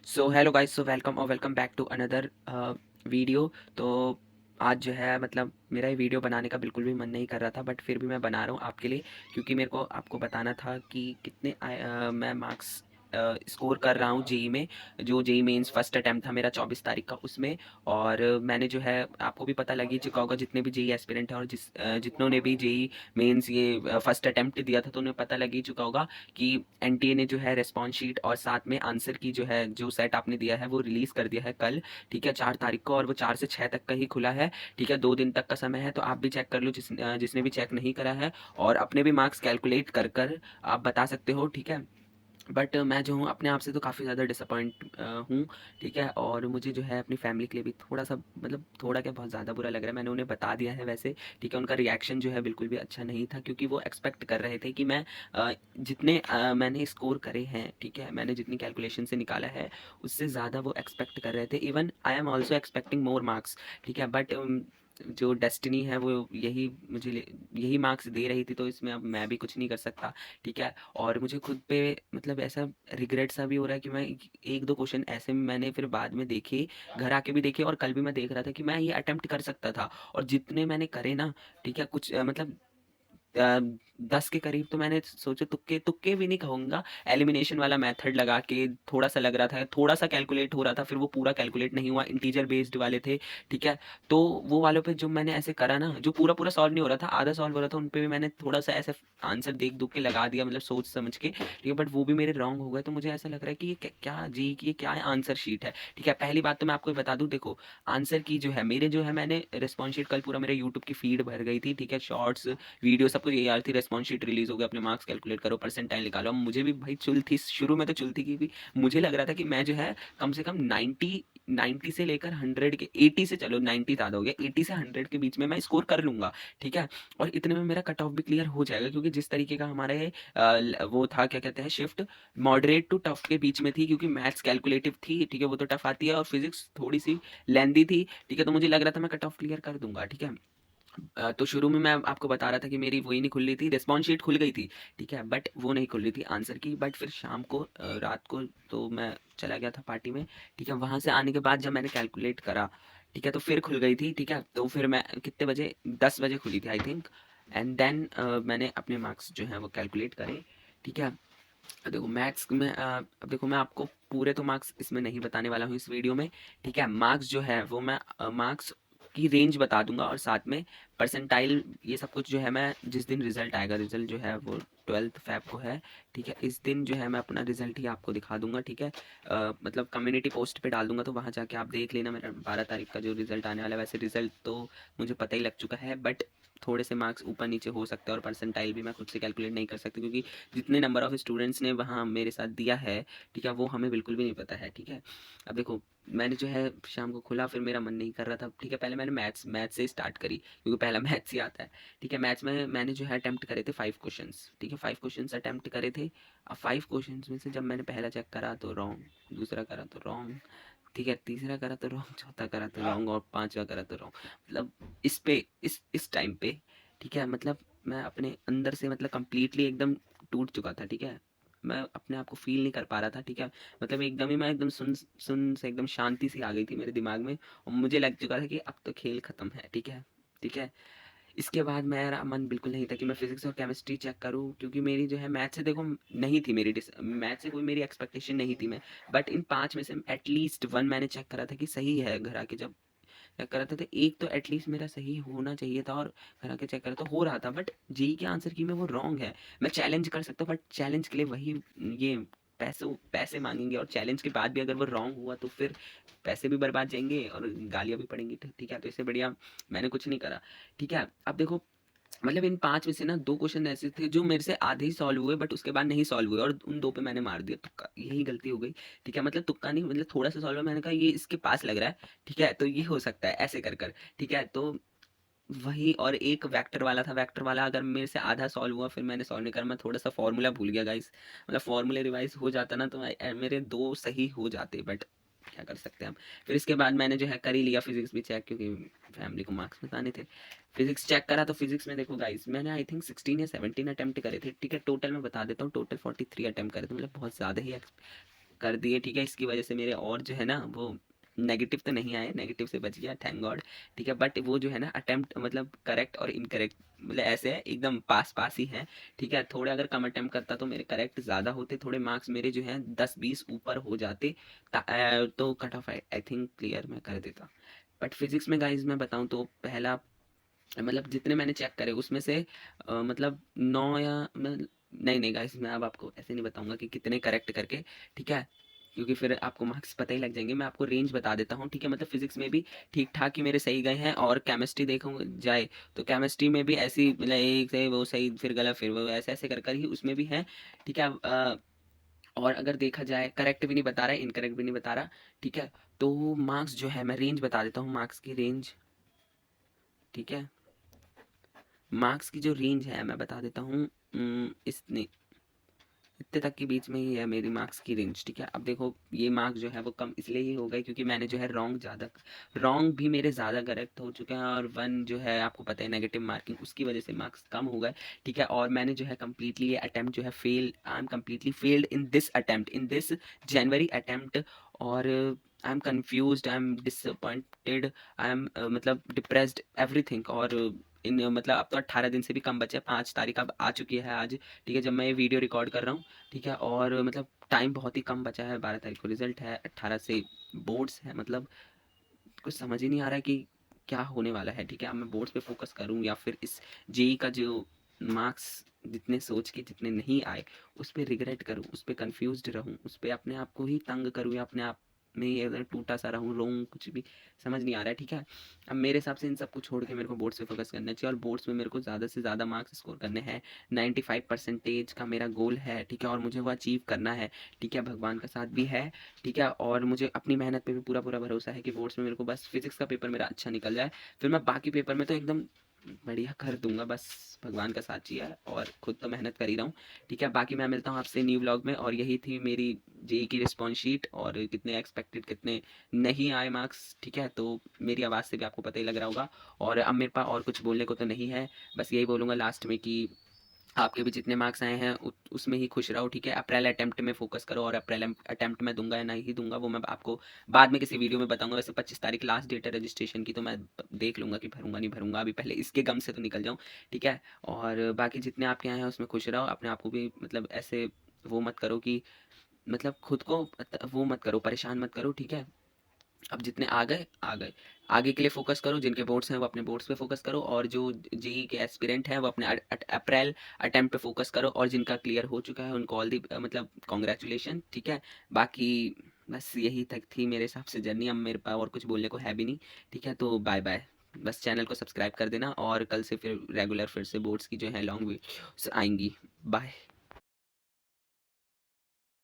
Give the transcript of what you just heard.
सो hello guys, so welcome और welcome back to another video. तो आज जो है मतलब मेरा ये वीडियो बनाने का बिल्कुल भी मन नहीं कर रहा था, बट फिर भी मैं बना रहा हूँ आपके लिए, क्योंकि मेरे को आपको बताना था कि कितने मैं मार्क्स स्कोर कर रहा हूँ जेई में। जो जेई मेंस फर्स्ट अटैम्प्ट था मेरा 24 तारीख का, उसमें। और मैंने जो है आपको भी पता लग ही चुका होगा, जितने भी जेई एस्पिरेंट हैं और जितनों ने भी जेई मेंस ये फर्स्ट अटैम्प्ट दिया था, तो उन्हें पता लग ही चुका होगा कि एनटीए ने जो है रिस्पॉन्स शीट और साथ में आंसर की जो है जो सेट आपने दिया है वो रिलीज कर दिया है कल। ठीक है, 4 तारीख को, और वो 4 से 6 तक का ही खुला है। ठीक है, 2 दिन तक का समय है, तो आप भी चेक कर लो, जिसने भी चेक नहीं करा है, और अपने भी मार्क्स कैलकुलेट कर कर आप बता सकते हो। ठीक है, बट मैं जो हूँ अपने आप से तो काफ़ी ज़्यादा डिसअपॉइंट हूँ। ठीक है, और मुझे जो है अपनी फैमिली के लिए भी थोड़ा सा, मतलब थोड़ा क्या, बहुत ज़्यादा बुरा लग रहा है। मैंने उन्हें बता दिया है वैसे। ठीक है, उनका रिएक्शन जो है बिल्कुल भी अच्छा नहीं था, क्योंकि वो एक्सपेक्ट कर रहे थे कि मैं जितने मैंने स्कोर करे हैं, ठीक है, मैंने जितनी कैलकुलेशन से निकाला है उससे ज़्यादा वो एक्सपेक्ट कर रहे थे। Even I am also expecting more marks. ठीक है, बट जो डेस्टिनी है वो यही यही मार्क्स दे रही थी, तो इसमें अब मैं भी कुछ नहीं कर सकता। ठीक है, और मुझे खुद पे मतलब ऐसा रिग्रेट सा भी हो रहा है कि मैं एक दो क्वेश्चन ऐसे मैंने फिर बाद में देखे, घर आके भी देखे, और कल भी मैं देख रहा था कि मैं ये अटेम्प्ट कर सकता था। और जितने मैंने करे ना, ठीक है, कुछ मतलब 10 के करीब तो मैंने सोचे, तुक्के तुक्के भी नहीं कहूँगा, एलिमिनेशन वाला मेथड लगा के थोड़ा सा लग रहा था, थोड़ा सा कैलकुलेट हो रहा था, फिर वो पूरा कैलकुलेट नहीं हुआ, इंटीजर बेस्ड वाले थे। ठीक है, तो वो वालों पे जो मैंने ऐसे करा ना, जो पूरा पूरा सॉल्व नहीं हो रहा था, आधा सॉल्व हो रहा था, उन पे भी मैंने थोड़ा सा ऐसे आंसर देख दुख के लगा दिया, मतलब सोच समझ के। ठीक है, बट वो भी मेरे रॉन्ग हो गए, तो मुझे ऐसा लग रहा है कि ये क्या जी, कि ये क्या आंसर शीट है। ठीक है, पहली बात तो मैं आपको ये बता दूं, देखो, आंसर की जो है मेरे जो है, मैंने रिस्पॉन्स शीट कल पूरा मेरे यूट्यूब की फीड भर गई थी। ठीक है, शॉर्ट्स वीडियो सब कुछ, ये यार थी, रिस्पॉन्स शीट रिलीज हो गया, अपने मार्क्स कैलकुलेट करो, परसेंटाइल निकालो। अब मुझे भी भाई चुल थी, शुरू में तो चुल थी, क्योंकि मुझे लग रहा था कि मैं जो है कम से कम 90 से लेकर 100 के, 80 से, चलो 90 ज़्यादा हो गया, 80 से 100 के बीच में मैं स्कोर कर लूंगा। ठीक है, और इतने में मेरा कट ऑफ भी क्लियर हो जाएगा, क्योंकि जिस तरीके का हमारा ये वो था, क्या कहते हैं, शिफ्ट मॉडरेट टू टफ के बीच में थी, क्योंकि मैथ्स कैलकुलेटिव थी। ठीक है, वो तो टफ आती है, और फिजिक्स थोड़ी सी लेंदी थी। ठीक है, तो मुझे लग रहा था मैं कट ऑफ क्लियर कर दूंगा। ठीक है, तो शुरू में मैं आपको बता रहा था कि मेरी वही नहीं खुल रही थी, रिस्पॉन्स शीट खुल गई थी। ठीक है, बट वो नहीं खुल रही थी आंसर की। बट फिर शाम को रात को तो मैं चला गया था पार्टी में। ठीक है, वहाँ से आने के बाद जब मैंने कैलकुलेट करा, ठीक है, तो फिर खुल गई थी। ठीक है, तो फिर मैं कितने बजे, 10 बजे खुली थी आई थिंक। एंड देन मैंने अपने मार्क्स जो हैं वो कैलकुलेट करे। ठीक है, देखो मैथ्स में अब देखो, मैं आपको पूरे तो मार्क्स इसमें नहीं बताने वाला हूँ इस वीडियो में। ठीक है, मार्क्स जो है वो मैं मार्क्स की रेंज बता दूंगा, और साथ में परसेंटाइल, ये सब कुछ जो है मैं जिस दिन रिजल्ट आएगा, रिजल्ट जो है वो 12 फेब को है। ठीक है, इस दिन जो है मैं अपना रिजल्ट ही आपको दिखा दूंगा। ठीक है, मतलब कम्युनिटी पोस्ट पे डाल दूंगा, तो वहाँ जाके आप देख लेना मेरा 12 तारीख का जो रिजल्ट आने वाला है। वैसे रिजल्ट तो मुझे पता ही लग चुका है, बट थोड़े से मार्क्स ऊपर नीचे हो सकते हैं, और परसेंटाइल भी मैं खुद से कैलकुलेट नहीं कर सकती, क्योंकि जितने नंबर ऑफ स्टूडेंट्स ने वहाँ मेरे साथ दिया है, ठीक है, वो हमें बिल्कुल भी नहीं पता है। ठीक है, अब देखो, मैंने जो है शाम को खुला, फिर मेरा मन नहीं कर रहा था। ठीक है, पहले मैंने मैथ्स से स्टार्ट करी, क्योंकि पहला मैथ्स ही आता है। ठीक है, मैथ्स में मैंने जो है अटैम्प्ट करे थे 5 क्वेश्चंस। ठीक है, 5 क्वेश्चंस अटैम्प्ट करे थे। अब 5 क्वेश्चंस में से जब मैंने पहला चेक करा तो रॉन्ग, दूसरा करा तो रॉन्ग, ठीक है, तीसरा करा तो रॉन्ग, चौथा करा तो रॉन्ग, और पांचवा करा तो रॉन्ग। मतलब इस पे इस टाइम पे, ठीक है, मतलब मैं अपने अंदर से मतलब कंप्लीटली एकदम टूट चुका था। ठीक है, मैं अपने आप को फील नहीं कर पा रहा था। ठीक है, मतलब एकदम ही मैं एकदम सुन सुन से एकदम शांति सी आ गई थी मेरे दिमाग में, और मुझे लग चुका था कि अब तो खेल खत्म है। ठीक है, ठीक है, इसके बाद मेरा मन बिल्कुल नहीं था कि मैं फिजिक्स और केमिस्ट्री चेक करूं, क्योंकि मेरी जो है मैथ से, देखो, नहीं थी मेरी मैथ से कोई मेरी एक्सपेक्टेशन नहीं थी मैं। बट इन 5 में से एटलीस्ट वन मैंने चेक करा था कि सही है, घर आके जब चेक करा था तो एक तो एटलीस्ट मेरा सही होना चाहिए था, और घर आके चेक करा तो हो रहा था। बट जी के आंसर की में वो रॉन्ग है। मैं चैलेंज कर सकता हूँ, बट चैलेंज के लिए वही ये पैसे पैसे मांगेंगे, और चैलेंज के बाद भी अगर वो रॉन्ग हुआ तो फिर पैसे भी बर्बाद जाएंगे और गालियां भी पड़ेंगी। तो ठीक है, तो इससे बढ़िया मैंने कुछ नहीं करा। ठीक है, अब देखो, मतलब इन 5 में से ना 2 क्वेश्चन ऐसे थे जो मेरे से आधे ही सॉल्व हुए, बट उसके बाद नहीं सॉल्व हुए, और उन 2 पे मैंने मार दिया तुक्का, यही गलती हो गई। ठीक है, मतलब तुक्का नहीं, मतलब थोड़ा सा सॉल्व हुआ, मैंने कहा ये इसके पास लग रहा है। ठीक है, तो ये हो सकता है ऐसे कर कर। ठीक है, तो वही, और एक वेक्टर वाला था, वेक्टर वाला अगर मेरे से आधा सॉल्व हुआ, फिर मैंने सॉल्व नहीं करा, मैं थोड़ा सा फॉर्मूला भूल गया गाइस। मतलब फॉर्मूले रिवाइज हो जाता ना, तो मेरे 2 सही हो जाते, बट क्या कर सकते हैं हम। फिर इसके बाद मैंने जो है कर ही लिया फिजिक्स भी चेक, क्योंकि फैमिली को मार्क्स बताने थे। फिजिक्स चेक करा, तो फिजिक्स में देखो गाइस, मैंने आई थिंक 16 या 17 अटेम्प्ट करे थे। ठीक है, टोटल मैं बता देता हूँ, टोटल 43 अटेम्प्ट करे थे, मतलब बहुत ज़्यादा ही कर दिए, ठीक है। इसकी वजह से मेरे और जो है ना वो नेगेटिव तो नहीं आए, नेगेटिव से बच गया, थैंक गॉड, ठीक है। बट वो जो है ना अटेम्प्ट मतलब करेक्ट और इनकरेक्ट मतलब ऐसे है, एकदम पास पास ही है, ठीक है। थोड़े अगर कम अटेम्प्ट करता तो मेरे करेक्ट ज़्यादा होते, थोड़े मार्क्स मेरे जो हैं 10-20 ऊपर हो जाते, तो cut off I think clear मैं कर देता। बट फिजिक्स में गाइज मैं बताऊं तो पहला मतलब जितने मैंने चेक करे उसमें से मतलब 9 या नहीं नहीं गाइस, मैं अब आपको ऐसे नहीं बताऊंगा कि कितने करेक्ट करके, ठीक है, क्योंकि फिर आपको मार्क्स पता ही लग जाएंगे। मैं आपको रेंज बता देता हूँ, ठीक है। मतलब फिजिक्स में भी ठीक ठाक ही मेरे सही गए हैं, और केमिस्ट्री देखो जाए तो केमिस्ट्री में भी ऐसी मतलब एक सही वो सही फिर गलत फिर वो ऐसे ऐसे कर कर ही उसमें भी है, ठीक है। और अगर देखा जाए करेक्ट भी नहीं बता रहा है, इनकरेक्ट भी नहीं बता रहा, ठीक है। तो मार्क्स जो है मैं रेंज बता देता हूँ, मार्क्स की रेंज, ठीक है। मार्क्स की जो रेंज है मैं बता देता हूँ, इसने इतने तक के बीच में ही है मेरी मार्क्स की रेंज, ठीक है। अब देखो ये मार्क्स जो है वो कम इसलिए ही हो गए क्योंकि मैंने जो है रॉन्ग ज़्यादा, रॉन्ग भी मेरे ज़्यादा करेक्ट हो चुके हैं, और वन जो है आपको पता है नेगेटिव मार्किंग, उसकी वजह से मार्क्स कम हो गए, ठीक है। और मैंने जो है कम्प्लीटली ये अटैम्प्ट जो है fail, I am completely failed in this attempt, in this January attempt. और I am confuse, I am disappointed, I am मतलब डिप्रेस्ड एवरीथिंग। और इन मतलब अब तो 18 दिन से भी कम बचे हैं, 5 तारीख अब आ चुकी है आज, ठीक है, जब मैं ये वीडियो रिकॉर्ड कर रहा हूँ, ठीक है। और मतलब टाइम बहुत ही कम बचा है, 12 तारीख को रिजल्ट है, 18 से बोर्ड्स है, मतलब कुछ समझ ही नहीं आ रहा है कि क्या होने वाला है, ठीक है। अब मैं बोर्ड्स पे फोकस करूँ या फिर इस जेई का जो मार्क्स जितने सोच के जितने नहीं आए उस पर रिग्रेट करूँ, उस पर कन्फ्यूज रहूँ, उस पर अपने आप को ही तंग करूँ, या अपने आप में ये अगर टूटा सा रहूँ, रोऊँ, कुछ भी समझ नहीं आ रहा है, ठीक है। अब मेरे हिसाब से इन सब को छोड़ के मेरे को बोर्ड्स पे फोकस करना चाहिए, और बोर्ड्स में मेरे को ज़्यादा से ज़्यादा मार्क्स स्कोर करने हैं, 95% का मेरा गोल है, ठीक है। और मुझे वो अचीव करना है, ठीक है, भगवान का साथ भी है, ठीक है। और मुझे अपनी मेहनत पे भी पूरा पूरा भरोसा है कि बोर्ड्स में मेरे को बस फिजिक्स का पेपर मेरा अच्छा निकल जाए, फिर मैं बाकी पेपर में तो एकदम बढ़िया कर दूंगा, बस भगवान का साथ चाहिए, और खुद तो मेहनत कर ही रहा हूँ, ठीक है। बाकी मैं मिलता हूँ आपसे न्यू व्लॉग में, और यही थी मेरी जेई की रिस्पॉन्स शीट, और कितने एक्सपेक्टेड कितने नहीं आए मार्क्स, ठीक है। तो मेरी आवाज़ से भी आपको पता ही लग रहा होगा, और अब मेरे पास और कुछ बोलने को तो नहीं है, बस यही बोलूँगा लास्ट में कि आपके भी जितने मार्क्स आए हैं उसमें ही खुश रहो, ठीक है। अप्रैल अटेम्प्ट में फोकस करो, और अप्रैल अटेम्प्ट में दूंगा या नहीं दूंगा वो मैं आपको बाद में किसी वीडियो में बताऊंगा। वैसे 25 तारीख लास्ट डेट है रजिस्ट्रेशन की, तो मैं देख लूंगा कि भरूंगा नहीं भरूंगा, अभी पहले इसके गम से तो निकल जाऊं, ठीक है। और बाकी जितने आपके आए हैं उसमें खुश रहो, अपने आप को भी मतलब ऐसे वो मत करो कि मतलब खुद को वो मत करो, परेशान मत करो, ठीक है। अब जितने आ गए आ गए, आगे के लिए फोकस करो, जिनके बोर्ड्स हैं वो अपने बोर्ड्स पे फोकस करो, और जो जेई के एस्पिरेंट हैं वो अपने अप्रैल अटेम्प्ट पे फोकस करो, और जिनका क्लियर हो चुका है उनको ऑल दी मतलब कॉन्ग्रेचुलेशन, ठीक है। बाकी बस यही तक थी मेरे हिसाब से जर्नी, अब मेरे पास और कुछ बोलने को है भी नहीं, ठीक है। तो बाय बाय, बस चैनल को सब्सक्राइब कर देना, और कल से फिर रेगुलर फिर से बोर्ड्स की जो है लॉन्ग वीडियोस आएंगी। बाय।